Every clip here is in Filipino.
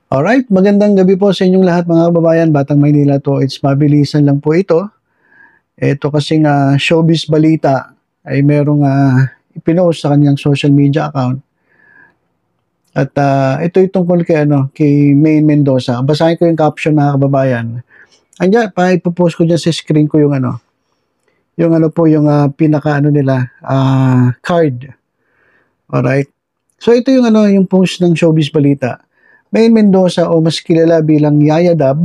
Alright, magandang gabi po sa inyong lahat mga kababayan. Batang Maynila to, it's mabilisan lang po ito. Ito kasing showbiz balita ay merong ipinost sa kanyang social media account. At ito yung tungkol kay Maine Mendoza. Basahin ko yung caption mga kababayan. Andiyan, ipopost ko dyan sa screen ko yung yung pinaka nila, card. Alright. So ito yung post ng showbiz balita. Maine Mendoza o mas kilala bilang Yaya Dab,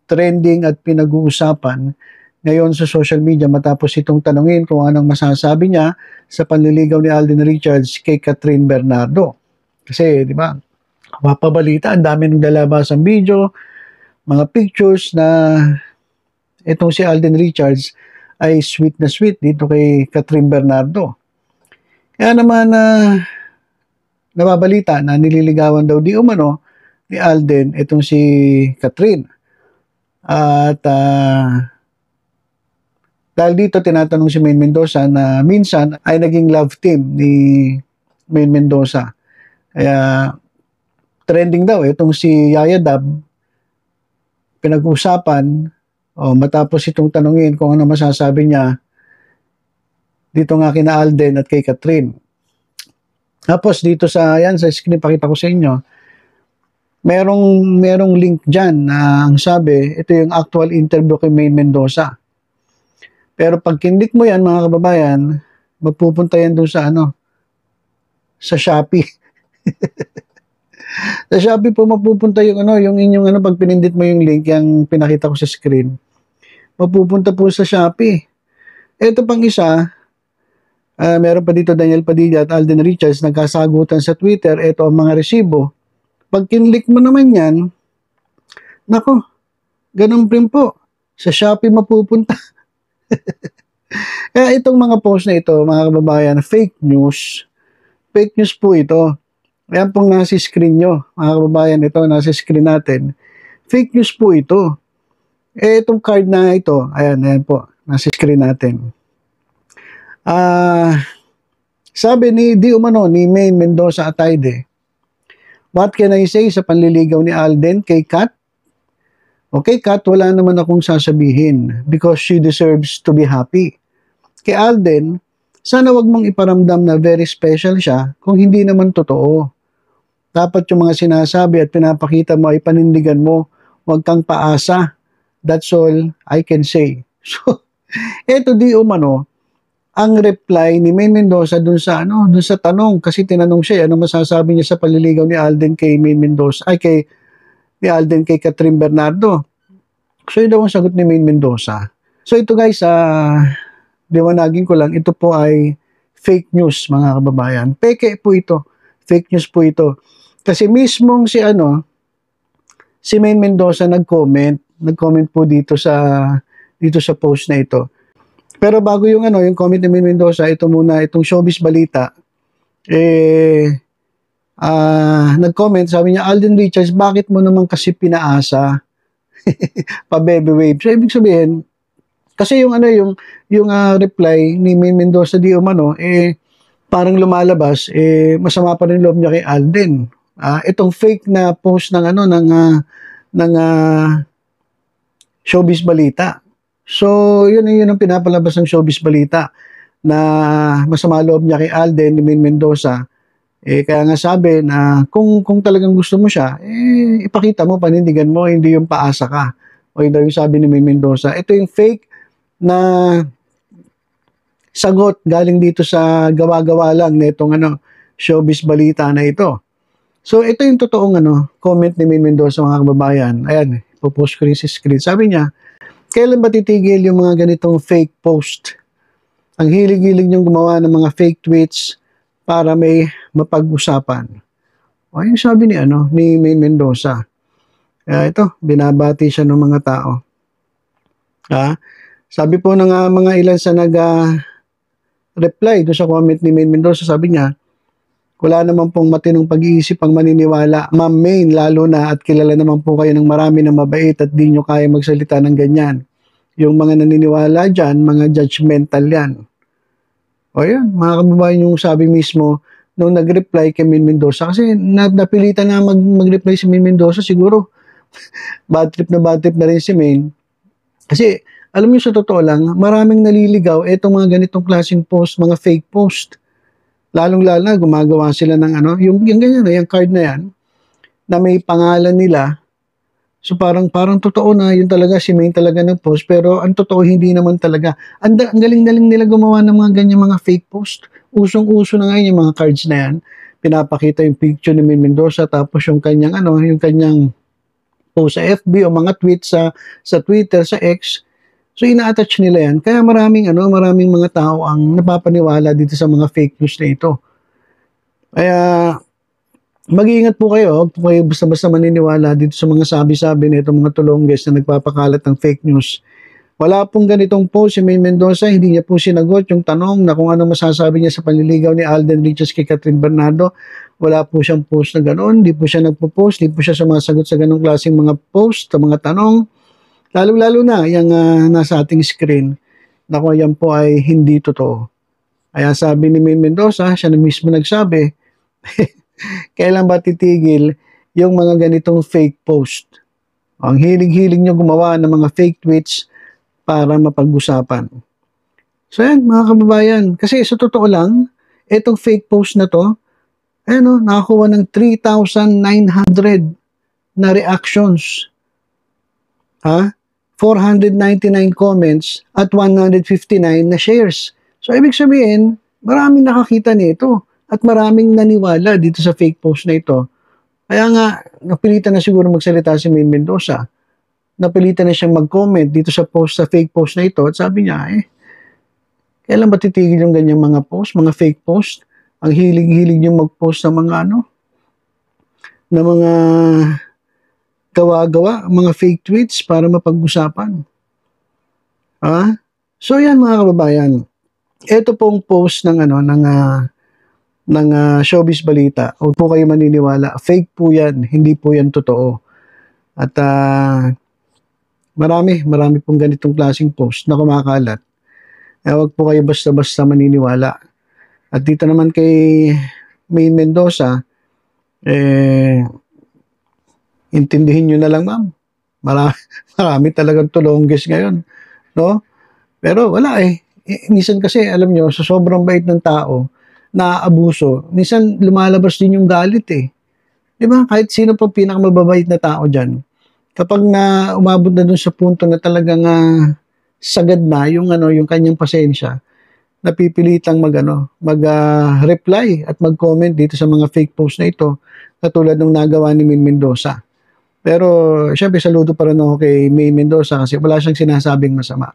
trending at pinag-uusapan ngayon sa social media matapos itong tanungin kung anong masasabi niya sa panliligaw ni Alden Richards kay Catherine Bernardo. Kasi, di ba, mapabalita, ang dami ng lalabasang video, mga pictures na itong si Alden Richards ay sweet na sweet dito kay Catherine Bernardo. Kaya naman nababalita na nililigawan daw di umano ni Alden itong si Catherine. At dahil dito tinatanong si Maine Mendoza na minsan ay naging love team ni Maine Mendoza. Kaya trending daw itong si Yaya Dab, pinag-usapan matapos itong tanungin kung ano masasabi niya dito nga kina Alden at kay Catherine. Tapos dito sa screen pakita ko sa inyo, merong link diyan na ang sabi, ito yung actual interview kay Maine Mendoza. Pero pag kinlik mo yan mga kababayan, magpupunta yan doon sa Shopee. Sa Shopee po mapupunta yung yung inyong pag pinindit mo yung link yung pinakita ko sa screen. Mapupunta po sa Shopee. Ito pang isa, meron pa dito Daniel Padilla at Alden Richards nagkasagutan sa Twitter. Ito ang mga resibo. Pag kinlik mo naman yan, nako, ganun rin po. Sa Shopee mapupunta. Kaya itong mga post na ito, mga kababayan, fake news. Fake news po ito. Ayan pong nasa screen nyo, mga kababayan, ito, nasa screen natin. Fake news po ito. Itong card na ito, ayan po, nasa screen natin. Sabi ni Maine Mendoza Atayde, what can I say sa panliligaw ni Alden kay Kat? Okay, Kat, wala naman akong sasabihin because she deserves to be happy. Kay Alden, sana wag mong iparamdam na very special siya kung hindi naman totoo. Dapat yung mga sinasabi at pinapakita mo ay panindigan mo, wag kang paasa. That's all I can say. So, eto di umano, ang reply ni Maine Mendoza dun sa tanong, kasi tinanong siya, ano masasabi niya sa paliligaw ni Alden kay Maine Mendoza, ni Alden kay Catherine Bernardo. So yun daw ang sagot ni Maine Mendoza. So ito guys, diwanagin ko lang, ito po ay fake news mga kababayan. Peke po ito. Fake news po ito. Kasi mismong si Maine Mendoza nag-comment po dito sa post na ito. Pero bago yung comment ni Maine Mendoza, ito muna, itong showbiz balita, nag-comment, sabi niya, Alden Richards, bakit mo naman kasi pinaasa? Pa-baby wave. So, ibig sabihin, kasi yung reply ni Maine Mendoza di umano, parang lumalabas, masama pa rin loob niya kay Alden. Itong fake na post ng showbiz balita. So, yun ang pinapalabas ng showbiz balita na masama loob niya kay Alden ni Maine Mendoza. Kaya nga sabi na kung talagang gusto mo siya, ipakita mo, panindigan mo, hindi yung paasa ka. O yun daw yung sabi ni Maine Mendoza. Ito yung fake na sagot galing dito sa gawa-gawa lang nitong showbiz balita na ito. So ito yung totoong comment ni Maine Mendoza mga kababayan. Ayan, ipopost ko rin sa screen. Sabi niya, kailan ba titigil yung mga ganitong fake post? Ang hilig-hilig niyong gumawa ng mga fake tweets para may mapag-usapan. O yung sabi ni Maine Mendoza. Ito, binabati siya ng mga tao. Sabi po ng mga ilan sa reply do sa comment ni Maine Mendoza, sabi niya, wala naman pong matinong pag-iisip ang maniniwala. Ma'am Maine, lalo na at kilala naman po kayo ng marami na mabait at di nyo kaya magsalita ng ganyan. Yung mga naniniwala dyan, mga judgmental yan. O yan, mga kababayan, yung sabi mismo nung nag-reply kay Min Mendoza. Kasi napilitan na mag-reply si Min Mendoza, siguro bad trip na rin si Min. Kasi, alam niyo sa totoo lang, maraming naliligaw etong mga ganitong klaseng post, mga fake post. Lalong-lalo na gumagawa sila ng ano, yung ganyan, yung card na yan, na may pangalan nila. So parang totoo na yun talaga si Main talaga nag-post, pero ang totoo hindi naman talaga. Ang galing-galing nila gumawa ng mga ganyan mga fake post. Usong-uso na ngayon yung mga cards na yan. Pinapakita yung picture ni Main Mendoza, tapos yung kanyang yung kanyang post sa FB o mga tweets sa Twitter, sa X. So ina-attach nila yan. Kaya maraming mga tao ang napapaniwala dito sa mga fake news na ito. Kaya mag-iingat po kayo, huwag po kayo basta-basta maniniwala dito sa mga sabi-sabi na itong mga tulongges na nagpapakalat ng fake news. Wala pong ganitong post si Main Mendoza, hindi niya po sinagot yung tanong na kung ano masasabi niya sa panliligaw ni Alden Richards kay Catherine Bernardo. Wala po siyang post na gano'n, hindi po siya nagpo-post, hindi po siya sumasagot sa ganong klaseng mga post, sa mga tanong. Lalo-lalo na yung nasa ating screen na kung yan po ay hindi totoo. Kaya sabi ni Main Mendoza, siya na mismo nagsabi, kailan ba titigil yung mga ganitong fake post? Ang hilig-hilig nyo gumawa ng mga fake tweets para mapag-usapan. So yan, mga kababayan, kasi sa totoo lang, itong fake post na to, nakakuha ng 3,900 na reactions. 499 comments at 159 na shares. So, ibig sabihin, maraming nakakita nito at maraming naniwala dito sa fake post na ito. Kaya nga, napilitan na siguro magsalita si Main Mendoza. Napilitan na siyang mag-comment dito sa fake post na ito at sabi niya, kailan ba titigil yung ganyang mga post, mga fake post? Ang hilig-hilig yung mag-post ng mga na mga gawa-gawa, mga fake tweets para mapag-usapan. So yan mga kababayan. Ito pong post ng Showbiz Balita. Huwag po kayo maniniwala. Fake po yan. Hindi po yan totoo. At marami pong ganitong klaseng post na kumakalat. Huwag po kayo basta-basta maniniwala. At dito naman kay Main Mendoza, intindihin nyo na lang, ma'am. Marami talagang tulongges ngayon. No? Pero wala minsan kasi, alam nyo, sa sobrang bait ng tao, naaabuso, minsan lumalabas din yung galit Di ba? Kahit sino pa pinakamababait na tao dyan, kapag umabot na dun sa punto na talagang sagad na yung kanyang pasensya, napipilitang mag-reply at mag-comment dito sa mga fake post na ito, katulad ng nagawa ni Main Mendoza. Pero, syempre, saludo pa rin ako kay Main Mendoza kasi wala siyang sinasabing masama.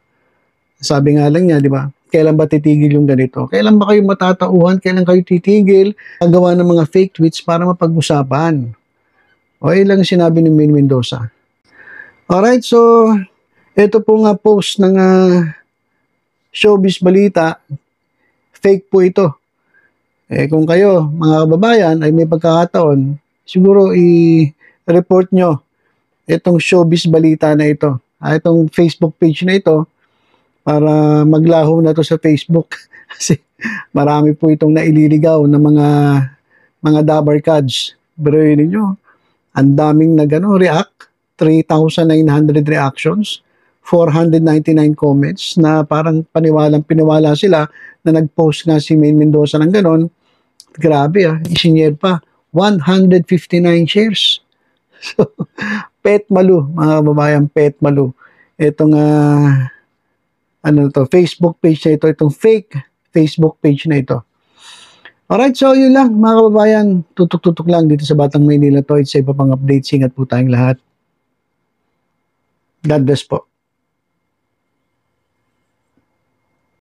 Sabi nga lang niya, di ba? Kailan ba titigil yung ganito? Kailan ba kayo matatauhan? Kailan kayo titigil? Magawa ng mga fake tweets para mapag-usapan. Lang sinabi ni Main Mendoza. Alright, so, ito po nga post ng Showbiz Balita. Fake po ito. Kung kayo, mga kababayan, ay may pagkakataon, siguro i-report nyo itong Showbiz Balita na ito. Itong Facebook page na ito, para maglaho na to sa Facebook. Kasi marami po itong naililigaw na mga dabar cards. Pero yun ninyo, ang daming react, 3,900 reactions, 499 comments na parang piniwala sila na nag-post nga si Main Mendoza ng ganon. Grabe isinyer pa. 159 shares. So, Pet Malu, mga kababayan, Pet Malu. Itong Facebook page na ito, itong fake Facebook page na ito. Alright, so yun lang mga kababayan, tutok-tutok lang dito sa Batang Maynila to. Sa iba pang updates, ingat po tayong lahat. God bless po.